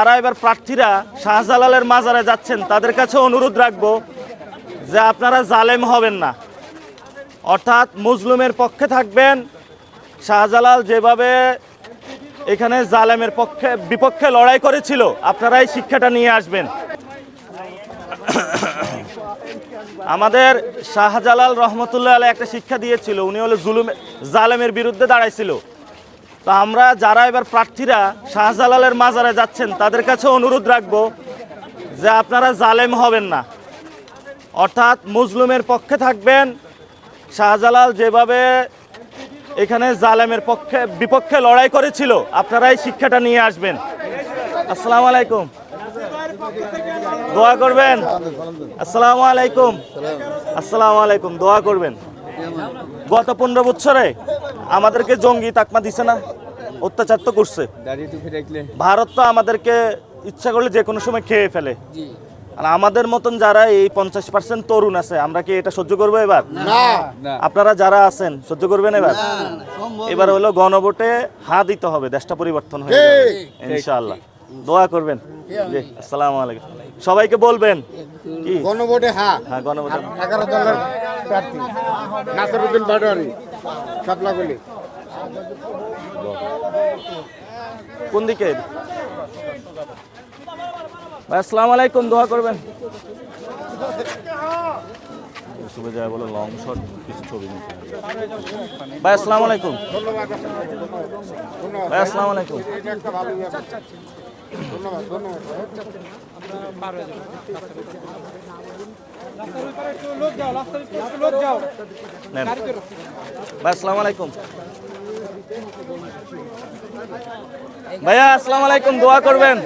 যারা এবার প্রার্থীরা শাহজালালের মাজারে যাচ্ছেন তাদের কাছে অনুরোধ রাখবো যে আপনারা জালেম হবেন না, অর্থাৎ মুজলুমের পক্ষে থাকবেন। শাহজালাল যেভাবে এখানে জালেমের বিপক্ষে লড়াই করেছিল, আপনারা এই শিক্ষাটা নিয়ে আসবেন। আমাদের শাহজালাল রহমতুল্লাহ আলাইহি একটা শিক্ষা দিয়েছিল, উনি হলো জালেমের বিরুদ্ধে দাঁড়াইছিল। তো আমরা যারা এবার প্রার্থীরা শাহজালালের মাজারে যাচ্ছেন তাদের কাছে অনুরোধ রাখবো যে আপনারা জালেম হবেন না, অর্থাৎ মুজলুমের পক্ষে থাকবেন। শাহজালাল যেভাবে এখানে জালেমের বিপক্ষে লড়াই করেছিল, আপনারা এই শিক্ষাটা নিয়ে আসবেন। আসসালামু আলাইকুম, দোয়া করবেন। আসসালামু আলাইকুম। আসসালামু আলাইকুম, দোয়া করবেন। গত 15 বছরে আমাদেরকে জঙ্গি তাকমা দিছে না, অত্যাচার তো করছে। ভারত তো আমাদেরকে ইচ্ছা করলে যে কোনো সময় খেয়ে ফেলে। আর আমাদের মতন যারা এই 50% তরুণ আছে, আমরা কি এটা সহ্য করবো এবার? আপনারা যারা আছেন সহ্য করবেন এবার? এবার হলো গণভোটে হ্যাঁ দিতে হবে, দেশটা পরিবর্তন হয়ে যাবে ইনশাআল্লাহ। দোয়া করবেন। জি, আসসালামু আলাইকুম। সবাইকে বলবেন কি গণভোটে হ্যাঁ। হ্যাঁ, গণভোটে 11 দলের প্রার্থী নাসিরউদ্দিন পাটোয়ারি শাপলাগুলি। কোন দিকে? ভাই আসসালামু আলাইকুম, দোয়া করবেন। শুভে যায় বলে লং শট কিছু ছবি নিতে। ভাই আসসালামু আলাইকুম। ভাই আসসালামু আলাইকুম। ধন্যবাদ ধন্যবাদ। ভাই আসসালামু আলাইকুম। ভাইয়া আসসালামু আলাইকুম, দোয়া করবেন।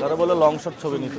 তারা বলে লং শট ছবি নিতে।